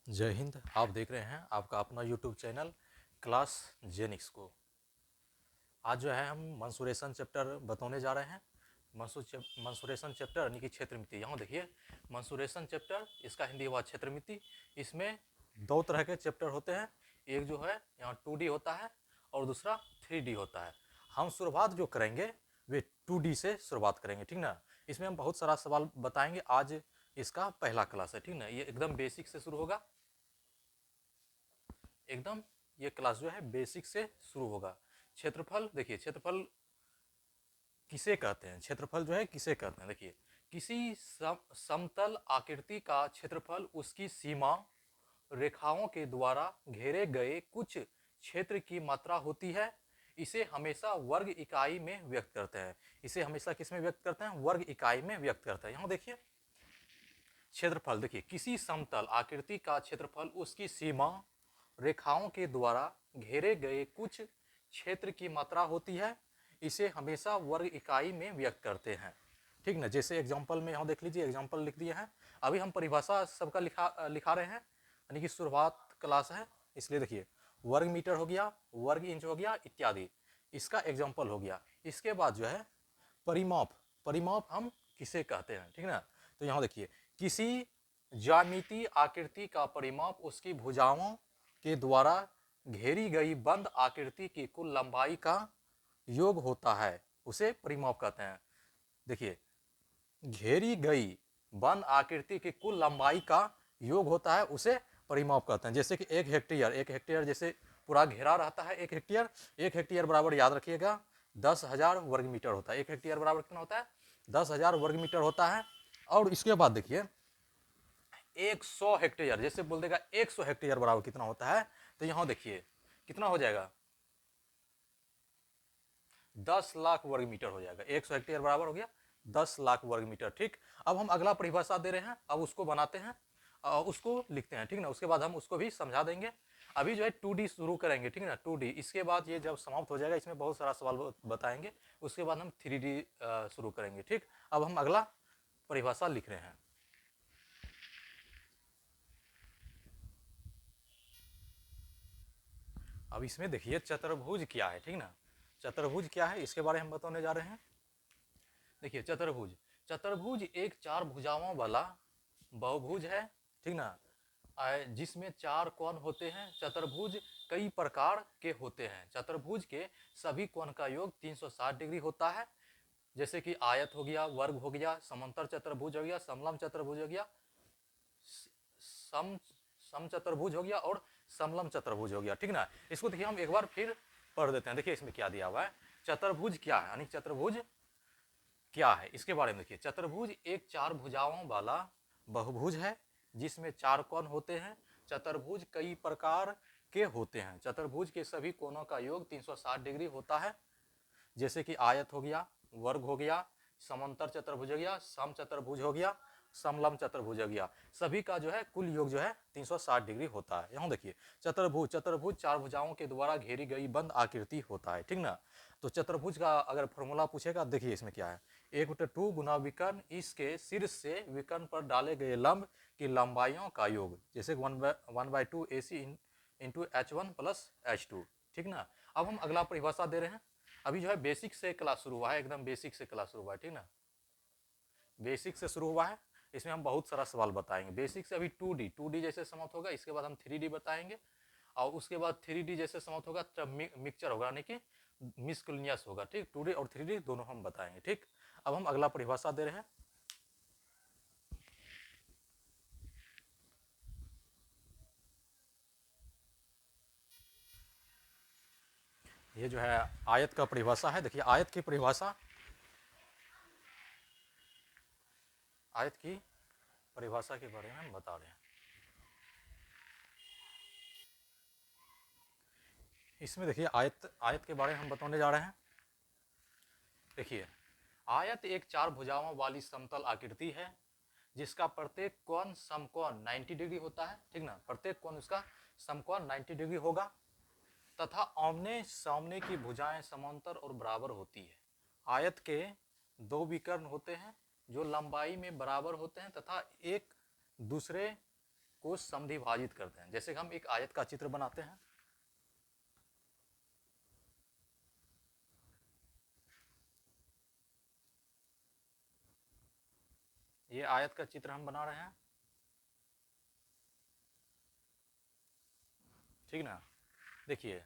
जय हिंद। आप देख रहे हैं आपका अपना यूट्यूब चैनल क्लास जेनिक्स को। आज जो है हम मंसूरेशन चैप्टर बताने जा रहे हैं। मंसूरेशन चैप्टर यानी कि क्षेत्रमिति। यहाँ देखिए, मंसूरेशन चैप्टर, इसका हिंदी हुआ क्षेत्रमिति। इसमें दो तरह के चैप्टर होते हैं। एक जो है यहाँ 2D होता है और दूसरा 3D होता है। हम शुरुआत जो करेंगे वे 2D से शुरुआत करेंगे, ठीक ना। इसमें हम बहुत सारा सवाल बताएंगे। आज इसका पहला क्लास है, ठीक ना। ये एकदम बेसिक से शुरू होगा, एकदम ये क्लास जो है बेसिक से शुरू होगा। क्षेत्रफल देखिए, क्षेत्रफल किसे कहते हैं, क्षेत्रफल जो है किसे कहते हैं। देखिए, किसी समतल आकृति का क्षेत्रफल उसकी सीमा रेखाओं के द्वारा घेरे गए कुछ क्षेत्र की मात्रा होती है। इसे हमेशा वर्ग इकाई में व्यक्त करते हैं। इसे हमेशा किस में व्यक्त करते हैं? वर्ग इकाई में व्यक्त करते हैं। यहाँ देखिए, क्षेत्रफल देखिए, किसी समतल आकृति का क्षेत्रफल उसकी सीमा रेखाओं के द्वारा घेरे गए कुछ क्षेत्र की मात्रा होती है। इसे हमेशा वर्ग इकाई में व्यक्त करते हैं, ठीक ना। जैसे एग्जांपल में यहाँ देख लीजिए, एग्जांपल लिख दिए हैं। अभी हम परिभाषा सबका लिखा रहे हैं, यानी कि शुरुआत क्लास है, इसलिए देखिए, वर्ग मीटर हो गया, वर्ग इंच हो गया इत्यादि, इसका एग्जाम्पल हो गया। इसके बाद जो है परिमाप, परिमाप हम किसे कहते हैं, ठीक ना। तो यहाँ देखिए, किसी ज्यामितीय आकृति का परिमाप उसकी भुजाओं के द्वारा घेरी गई बंद आकृति की कुल लंबाई का योग होता है, उसे परिमाप कहते हैं। देखिए, घेरी गई बंद आकृति की कुल लंबाई का योग होता है, उसे परिमाप कहते हैं। जैसे कि एक हेक्टेयर, एक हेक्टेयर जैसे पूरा घेरा रहता है, एक हेक्टेयर, एक हेक्टेयर बराबर याद रखिएगा 10,000 वर्ग मीटर होता है। एक हेक्टेयर बराबर कितना होता है? 10,000 वर्ग मीटर होता है। और इसके बाद देखिए, 100 हेक्टेयर जैसे बोल देगा 100 हेक्टेयर बराबर कितना होता है, तो यहां देखिए कितना हो जाएगा, 10 लाख वर्ग मीटर हो जाएगा। 100 हेक्टेयर बराबर हो गया 10 लाख वर्ग मीटर, ठीक। अब हम अगला परिभाषा दे रहे हैं, अब उसको बनाते हैं, उसको लिखते हैं, ठीक ना। उसके बाद हम उसको भी समझा देंगे। अभी जो है 2D शुरू करेंगे, ठीक ना, 2D। इसके बाद ये जब समाप्त हो जाएगा, इसमें बहुत सारा सवाल बताएंगे, उसके बाद हम 3D शुरू करेंगे, ठीक। अब हम अगला परिभाषा लिख रहे हैं। अब इसमें देखिए चतुर्भुज क्या है, ठीक ना। चतुर्भुज क्या है इसके बारे में हम बताने जा रहे हैं। देखिए, चतुर्भुज, चतुर्भुज एक चार भुजाओं वाला बहुभुज है, ठीक ना, जिसमें चार कोण होते हैं। चतुर्भुज कई प्रकार के होते हैं। चतुर्भुज के सभी कोण का योग 360 डिग्री होता है। जैसे कि आयत हो गया, वर्ग हो गया, समांतर चतुर्भुज हो गया, समलंब चतुर्भुज हो गया, सम सम चतुर्भुज हो गया और समलंब चतुर्भुज हो गया, ठीक ना। इसको देखिए हम एक बार फिर पढ़ देते हैं। देखिए इसमें क्या दिया हुआ है, चतुर्भुज क्या है, यानी चतुर्भुज क्या है इसके बारे में देखिए। चतुर्भुज एक चार भुजाओं वाला बहुभुज है जिसमें चार कोण होते हैं। चतुर्भुज कई प्रकार के होते हैं। चतुर्भुज के सभी कोणों का योग 360 डिग्री होता है। जैसे कि आयत हो गया, वर्ग हो गया, समांतर चतुर्भुज हो गया, सम चतुर्भुज हो गया, समलंब चतुर्भुज हो गया, सभी का जो है कुल योग जो है 360 डिग्री होता है। यहाँ देखिए, चतुर्भुज, चतुर्भुज चार भुजाओं के द्वारा घेरी गई बंद आकृति होता है, ठीक ना। तो चतुर्भुज का अगर फॉर्मूला पूछेगा, देखिए इसमें क्या है, 1/2 गुना विकर्ण इसके शीर्ष से विकर्ण पर डाले गए लंब की लंबाइयों का योग, जैसे 1/2 AC into H1 plus H2, ठीक ना। अब हम अगला परिभाषा दे रहे हैं। अभी जो है बेसिक से क्लास शुरू हुआ है, एकदम बेसिक से क्लास शुरू हुआ है, ठीक ना। बेसिक से शुरू हुआ है, इसमें हम बहुत सारा सवाल बताएंगे। बेसिक से अभी 2D जैसे समाप्त होगा, इसके बाद हम 3D बताएंगे, और उसके बाद 3D जैसे समाप्त होगा तब मिक्सचर होगा, यानी कि मिसकुलिनियस होगा, ठीक। 2D और 3D दोनों हम बताएंगे, ठीक। अब हम अगला परिभाषा दे रहे हैं। ये जो है आयत का परिभाषा है। देखिए, आयत की परिभाषा, आयत की परिभाषा के बारे में हम बता रहे हैं। इसमें देखिए, आयत, आयत के बारे में हम बताने जा रहे हैं। देखिए, आयत एक चार भुजाओं वाली समतल आकृति है जिसका प्रत्येक कोण समकोण 90 डिग्री होता है, ठीक ना। प्रत्येक कोण उसका समकोण 90 डिग्री होगा तथा आमने सामने की भुजाएं समांतर और बराबर होती है। आयत के दो विकर्ण होते हैं जो लंबाई में बराबर होते हैं तथा एक दूसरे को समद्विभाजित करते हैं। जैसे कि हम एक आयत का चित्र बनाते हैं, ये आयत का चित्र हम बना रहे हैं, ठीक ना। देखिए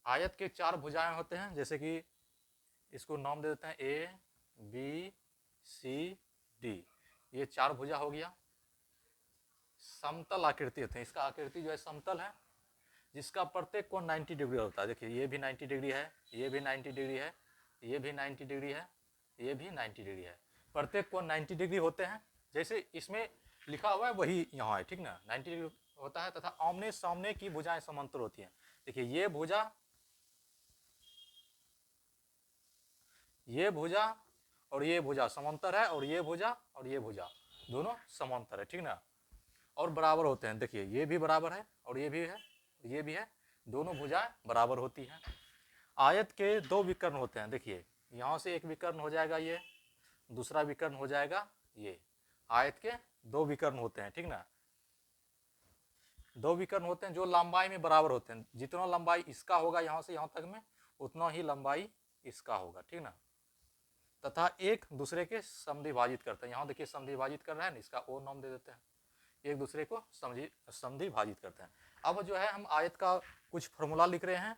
आयत के 4 भुजाएं होते हैं, जैसे कि इसको नाम दे देते हैं ए बी सी डी, ये 4 भुजा हो गया। समतल आकृति होते हैं, इसका आकृति जो है समतल है, जिसका प्रत्येक कोण 90 डिग्री होता है। देखिए ये भी 90 डिग्री है, ये भी 90 डिग्री है, ये भी 90 डिग्री है, ये भी 90 डिग्री है, प्रत्येक कोण 90 डिग्री होते हैं। जैसे इसमें लिखा हुआ है वही यहाँ है, ठीक ना, 90 डिग्री होता है। तथा आमने सामने की भुजाएं समांतर होती हैं। देखिए ये भुजा और ये भुजा समांतर है, और ये भुजा और ये भुजा दोनों समांतर है, ठीक ना, और बराबर होते हैं। देखिए ये भी बराबर है और ये भी है, ये भी है, दोनों भुजाएं बराबर होती हैं। आयत के 2 विकर्ण होते हैं। देखिए यहाँ से एक विकर्ण हो जाएगा, ये दूसरा विकर्ण हो जाएगा, ये आयत के 2 विकर्ण होते हैं, ठीक ना। 2 विकर्ण होते हैं जो लंबाई में बराबर होते हैं। जितना लंबाई इसका होगा यहाँ से यहाँ तक में, उतना ही लंबाई इसका होगा, ठीक ना। तथा एक दूसरे के समद्विभाजित करते हैं। यहाँ देखिए समद्विभाजित कर रहा है ना, इसका ओ नाम दे देते हैं, एक दूसरे को समद्विभाजित करते हैं। अब जो है हम आयत का कुछ फॉर्मूला लिख रहे हैं,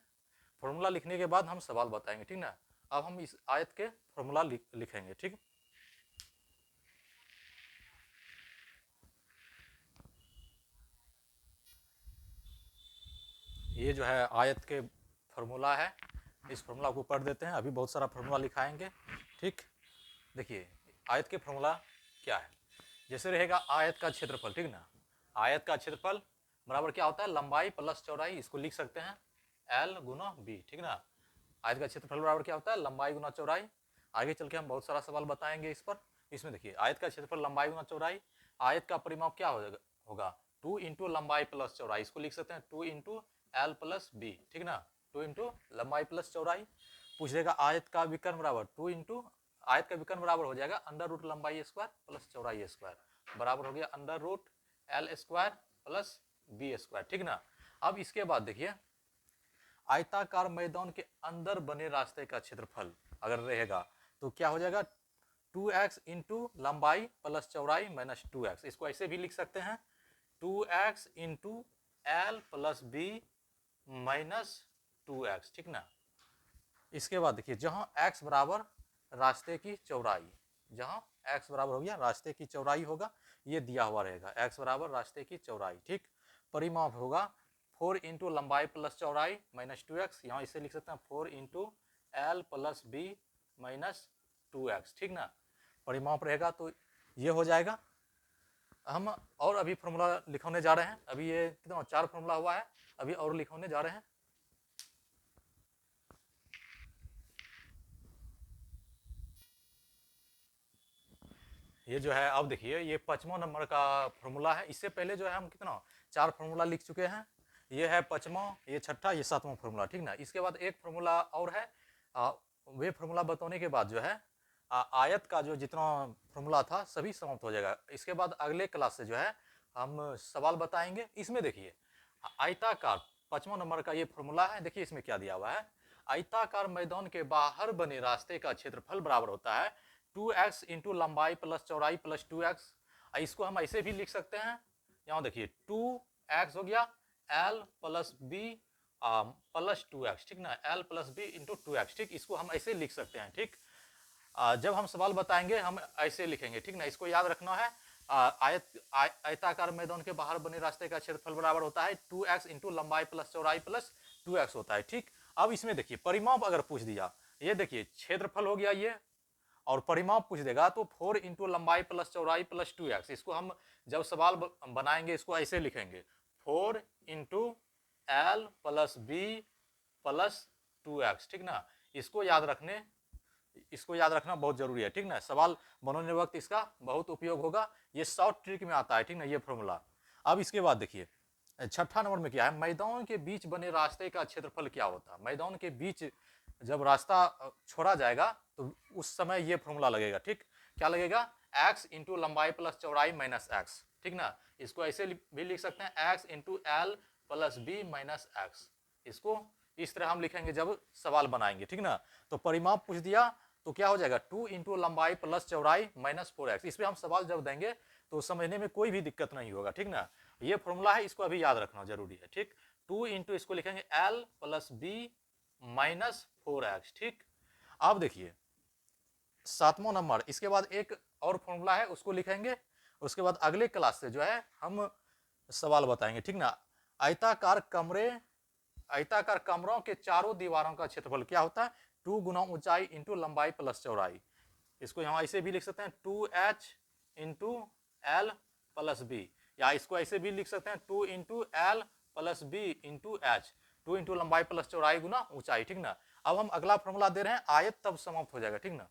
फॉर्मूला लिखने के बाद हम सवाल बताएंगे, ठीक ना। अब हम इस आयत के फॉर्मूला लिखेंगे, ठीक। ये जो है आयत के फॉर्मूला है, इस फॉर्मूला को पढ़ देते हैं। अभी बहुत सारा फॉर्मूला लिखाएंगे, ठीक। देखिए आयत के फॉर्मूला क्या है, जैसे रहेगा आयत का क्षेत्रफल, ठीक ना। आयत का क्षेत्रफल बराबर क्या होता है, लंबाई प्लस चौड़ाई, इसको लिख सकते हैं L गुना B, ठीक ना। आयत का क्षेत्रफल बराबर क्या होता है, लंबाई गुना चौड़ाई। आगे चल के हम बहुत सारा सवाल बताएंगे इस पर। इसमें देखिए आयत का क्षेत्रफल लंबाई गुना चौड़ाई, आयत का परिमाप क्या होगा 2 इंटू लंबाई प्लस चौड़ाई, इसको लिख सकते हैं 2 इंटू L प्लस B, ठीक ना, 2 इंटू लंबाई प्लस चौड़ाई। पूछ देगा आयत का विकर्ण बराबर 2 इंटू, आयत का विकर्ण बराबर हो जाएगा अंडर रूट लंबाई स्क्वायर प्लस चौड़ाई स्क्वायर, बराबर हो गया under root L square plus B square, ठीक ना। अब इसके बाद देखिए आयताकार मैदान के अंदर बने रास्ते का क्षेत्रफल अगर रहेगा तो क्या हो जाएगा 2x इंटू लंबाई प्लस चौड़ाई माइनस 2x, इसको ऐसे भी लिख सकते हैं 2x into L plus B minus 2x, ठीक ना। इसके बाद देखिए जहां x बराबर रास्ते की चौड़ाई, जहां x बराबर हो गया रास्ते की चौड़ाई होगा, ये दिया हुआ रहेगा x बराबर रास्ते की चौड़ाई, ठीक। परिमाप होगा 4 इंटू लंबाई प्लस चौड़ाई माइनस 2x, यहाँ इसे लिख सकते हैं 4 into L plus B minus 2x, ठीक ना। परिमाप रहेगा तो ये हो जाएगा। हम और अभी फॉर्मूला लिखने जा रहे हैं, अभी ये कितना 4 फॉर्मूला हुआ है, अभी और लिखने जा रहे हैं। ये जो है अब देखिए ये 5वां नंबर का फॉर्मूला है। इससे पहले जो है हम कितना 4 फॉर्मूला लिख चुके हैं, ये है 5वां, ये 6ठा, ये 7वां फॉर्मूला, ठीक ना। इसके बाद एक फॉर्मूला और है, वे फॉर्मूला बताने के बाद जो है आयत का जो जितना फॉर्मूला था सभी समाप्त हो जाएगा। इसके बाद अगले क्लास से जो है हम सवाल बताएंगे। इसमें देखिए आयताकार 5वां नंबर का ये फॉर्मूला है, देखिए इसमें क्या दिया हुआ है, आयताकार मैदान के बाहर बने रास्ते का क्षेत्रफल बराबर होता है 2x इंटू लंबाई प्लस चौड़ाई प्लस 2x। इसको हम ऐसे भी लिख सकते हैं, यहाँ देखिए 2x हो गया L plus B plus 2x, ठीक ना, L plus B into 2x, ठीक। इसको हम ऐसे लिख सकते हैं, ठीक। जब हम सवाल बताएंगे हम ऐसे लिखेंगे, ठीक ना। इसको याद रखना है, आयताकार मैदान के बाहर बने रास्ते का क्षेत्रफल बराबर होता है 2x इंटू लंबाई प्लस चौड़ाई प्लस 2x होता है, ठीक। अब इसमें देखिए परिमाप अगर पूछ दिया, ये देखिए क्षेत्रफल हो गया ये, और परिमाप पूछ देगा तो 4 इंटू लंबाई प्लस चौड़ाई प्लस 2x, इसको हम जब सवाल बनाएंगे इसको ऐसे लिखेंगे 4 into L plus B plus 2x, ठीक ना। इसको याद रखना बहुत जरूरी है, ठीक ना। सवाल बनाने वक्त इसका बहुत उपयोग होगा, ये शॉर्ट ट्रिक में आता है, ठीक ना, ये फॉर्मूला। अब इसके बाद देखिए 6ठा नंबर में क्या है, मैदान के बीच बने रास्ते का क्षेत्रफल क्या होता है। मैदान के बीच जब रास्ता छोड़ा जाएगा तो उस समय ये फॉर्मूला लगेगा, ठीक। क्या लगेगा x इंटू लंबाई प्लस चौड़ाई माइनस x, ठीक ना। इसको ऐसे भी लिख सकते हैं x into L plus B minus x, इसको इस तरह हम लिखेंगे जब सवाल बनाएंगे, ठीक ना। तो परिमाप पूछ दिया तो क्या हो जाएगा 2 इंटू लंबाई प्लस चौड़ाई माइनस 4x। इस पर हम सवाल जब देंगे तो समझने में कोई भी दिक्कत नहीं होगा, ठीक ना। ये फॉर्मूला है, इसको अभी याद रखना जरूरी है, ठीक। 2 इंटू इसको लिखेंगे l plus B minus 4x, ठीक। अब देखिए 7वां नंबर, इसके बाद एक और फॉर्मूला है उसको लिखेंगे, उसके बाद अगले क्लास से जो है हम सवाल बताएंगे, ठीक ना। आयताकार कमरों के चारों दीवारों का क्षेत्रफल क्या होता है 2 गुना ऊंचाई इंटू लंबाई प्लस चौड़ाई। इसको यहाँ ऐसे भी लिख सकते हैं 2h into L plus B, या इसको ऐसे भी लिख सकते हैं 2 into L plus B into H, 2 into लंबाई प्लस चौड़ाई गुना ऊंचाई, ठीक ना। अब हम अगला फॉर्मूला दे रहे हैं, आयत तब समाप्त हो जाएगा, ठीक ना।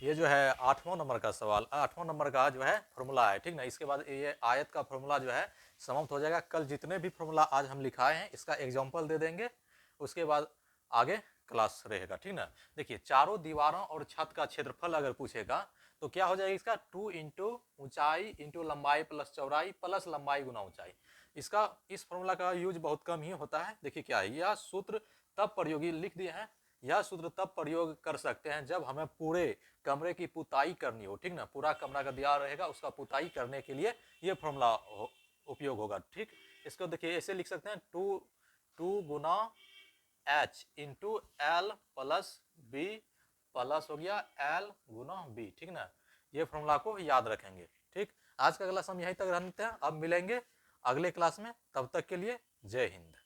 ये जो है 8वां नंबर का सवाल, 8वां नंबर का जो है फॉर्मूला है, ठीक ना। इसके बाद ये आयत का फॉर्मूला जो है समाप्त हो जाएगा। कल जितने भी फॉर्मूला आज हम लिखाए हैं इसका एग्जांपल दे देंगे, उसके बाद आगे क्लास रहेगा, ठीक ना। देखिए चारों दीवारों और छत का क्षेत्रफल अगर पूछेगा तो क्या हो जाएगा इसका 2 इंटू ऊंचाई इंटू लंबाई प्लस चौड़ाई प्लस लंबाई गुना ऊंचाई। इसका इस फॉर्मूला का यूज बहुत कम ही होता है। देखिए क्या है, यह सूत्र तब प्रयोगी लिख दिए हैं, यह सूत्र तब प्रयोग कर सकते हैं जब हमें पूरे कमरे की पुताई करनी हो, ठीक ना। पूरा कमरा का दिया रहेगा, उसका पुताई करने के लिए ये फॉर्मूला उपयोग होगा, ठीक। इसको देखिए ऐसे लिख सकते हैं 2 गुना H into L plus B plus हो गया एल गुना बी, ठीक ना। ये फॉर्मूला को याद रखेंगे, ठीक। आज का क्लास हम यहीं तक रखते हैं, अब मिलेंगे अगले क्लास में, तब तक के लिए जय हिंद।